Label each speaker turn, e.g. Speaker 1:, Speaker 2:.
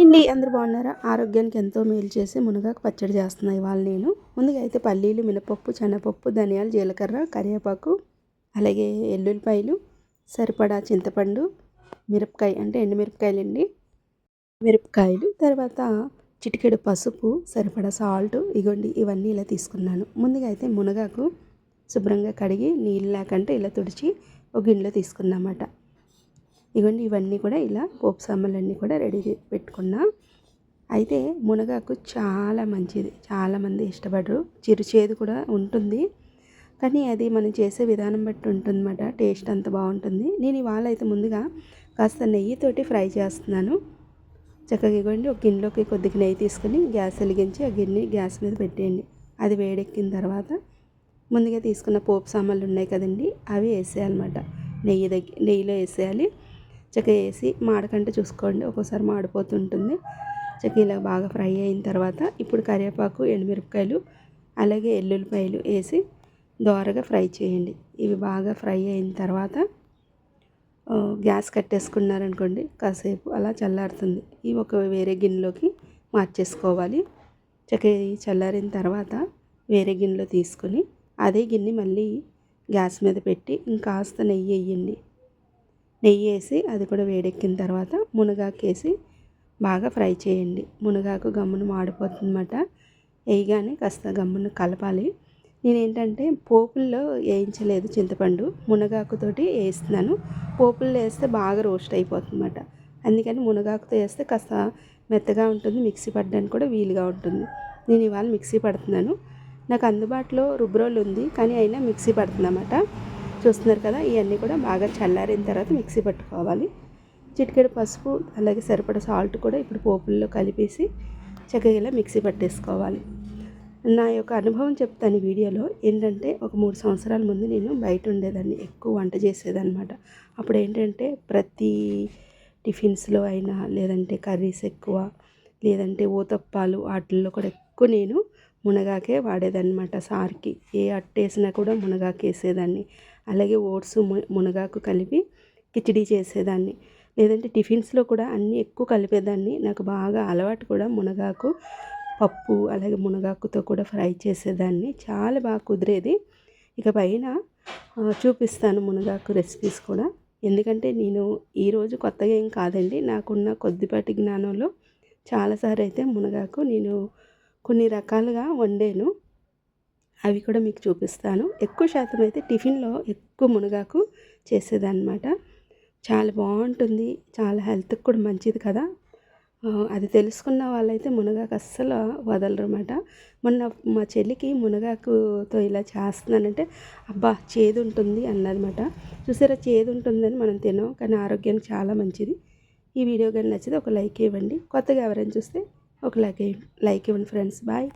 Speaker 1: అండి అందరూ బాగున్నారా? ఆరోగ్యానికి ఎంతో మేలు చేసి మునగాకు పచ్చడి చేస్తున్నా ఇవాళ నేను. ముందుగా అయితే పల్లీలు, మినపప్పు, శనగపప్పు, ధనియాలు, జీలకర్ర, కరివేపాకు, అలాగే ఎల్లుల్లిపాయలు, సరిపడా చింతపండు, మిరపకాయ అంటే ఎండుమిరపకాయలండి, మిరపకాయలు, తర్వాత చిటికెడు పసుపు, సరిపడా సాల్ట్, ఇగోండి ఇవన్నీ ఇలా తీసుకున్నాను. ముందుగా అయితే మునగాకు శుభ్రంగా కడిగి నీళ్ళు లేకంటే ఇలా తుడిచి ఒక గిన్నెలో తీసుకున్నమాట. ఇవన్నీ ఇవన్నీ కూడా ఇలా పోపు సామాన్లన్నీ కూడా రెడీ పెట్టుకున్నా. అయితే మునగాకు చాలా మంచిది, చాలామంది ఇష్టపడరు, చిరుచేదు కూడా ఉంటుంది, కానీ అది మనం చేసే విధానం బట్టి ఉంటుందన్నమాట. టేస్ట్ అంత బాగుంటుంది. నేను ఇవాళ అయితే ముందుగా కాస్త నెయ్యితోటి ఫ్రై చేస్తున్నాను. చక్కగా ఇవ్వండి, ఒక గిన్నెలోకి కొద్దిగా నెయ్యి తీసుకొని గ్యాస్ వెలిగించి ఆ గిన్నె గ్యాస్ మీద పెట్టేయండి. అది వేడెక్కిన తర్వాత ముందుగా తీసుకున్న పోపు సామాన్లు ఉన్నాయి కదండి, అవి వేసేయాలన్నమాట. నెయ్యిలో వేసేయాలి. చక్కగా వేసి మాడకంటే చూసుకోండి, ఒక్కోసారి మాడిపోతుంటుంది. చక్కగా ఇలా బాగా ఫ్రై అయిన తర్వాత ఇప్పుడు కరివేపాకు, ఎండుమిరపకాయలు, అలాగే ఎల్లుల్లిపాయలు వేసి దోరగా ఫ్రై చేయండి. ఇవి బాగా ఫ్రై అయిన తర్వాత గ్యాస్ కట్టేసుకున్నారనుకోండి, కాసేపు అలా చల్లారుతుంది. ఇవి ఒక వేరే గిన్నెలోకి మార్చేసుకోవాలి. చక్కగా చల్లారిన తర్వాత వేరే గిన్నెలో తీసుకొని అదే గిన్నె మళ్ళీ గ్యాస్ మీద పెట్టి ఇంకాస్త నెయ్యి వేయండి. నెయ్యి వేసి అది కూడా వేడెక్కిన తర్వాత మునగాకు వేసి బాగా ఫ్రై చేయండి. మునగాకు గమ్మును మాడిపోతుందన్నమాట. వేయగానే కాస్త గమ్మును కలపాలి. నేనేంటంటే పోపుల్లో వేయించలేదు చింతపండు, మునగాకుతోటి వేస్తున్నాను. పోపుల్లో వేస్తే బాగా రోస్ట్ అయిపోతుందన్నమాట. అందుకని మునగాకుతో వేస్తే కాస్త మెత్తగా ఉంటుంది, మిక్సీ పట్టడానికి కూడా వీలుగా ఉంటుంది. నేను ఇవాళ మిక్సీ పడుతున్నాను. నాకు అందుబాటులో రుబ్బురోలు ఉంది, కానీ అయినా మిక్సీ పడుతుందన్నమాట. చూస్తున్నారు కదా, ఇవన్నీ కూడా బాగా చల్లారిన తర్వాత మిక్సీ పట్టుకోవాలి. చిటికెడు పసుపు, అలాగే సరిపడా సాల్ట్ కూడా ఇప్పుడు పోపుల్లో కలిపేసి చక్కగా ఇలా మిక్సీ పట్టేసుకోవాలి. నా యొక్క అనుభవం చెప్తాను ఈ వీడియోలో. ఏంటంటే ఒక 3 సంవత్సరాల ముందు నేను బయట ఉండేదాన్ని, ఎక్కువ వంట చేసేదన్నమాట. అప్పుడు ఏంటంటే ప్రతి టిఫిన్స్లో అయినా, లేదంటే కర్రీస్ ఎక్కువ, లేదంటే ఊతప్పాలు వాటిల్లో కూడా ఎక్కువ నేను మునగాకే వాడేదన్నమాట. సార్కి ఏ అట్టేసినా కూడా మునగాకు వేసేదాన్ని. అలాగే ఓట్స్ మునగాకు కలిపి కిచిడి చేసేదాన్ని, లేదంటే టిఫిన్స్లో కూడా అన్నీ ఎక్కువ కలిపేదాన్ని. నాకు బాగా అలవాటు కూడా మునగాకు పప్పు, అలాగే మునగాకుతో కూడా ఫ్రై చేసేదాన్ని. చాలా బాగా కుదిరేది. ఇక పైన చూపిస్తాను మునగాకు రెసిపీస్ కూడా. ఎందుకంటే నేను ఈరోజు కొత్తగా ఏం కాదండి, నాకున్న కొద్దిపాటి జ్ఞానంలో చాలాసార్లు అయితే మునగాకు నేను కొన్ని రకాలుగా వండాను. అవి కూడా మీకు చూపిస్తాను. ఎక్కువ శాతం అయితే టిఫిన్లో ఎక్కువ మునగాకు చేసేదన్నమాట. చాలా బాగుంటుంది, చాలా హెల్త్కి కూడా మంచిది కదా. అది తెలుసుకున్న వాళ్ళైతే మునగాకు అస్సలు వదలరన్నమాట. మొన్న మా చెల్లికి మునగాకుతో ఇలా చేస్తున్నానంటే అబ్బా చేదు ఉంటుంది అన్నదన్నమాట. చూసారా, చేదు ఉంటుందని మనం తినాం, కానీ ఆరోగ్యానికి చాలా మంచిది. ఈ వీడియో కానీ నచ్చితే ఒక లైక్ ఇవ్వండి. కొత్తగా ఎవరైనా చూస్తే ఒక లైక్ ఇవ్వండి ఫ్రెండ్స్. బాయ్.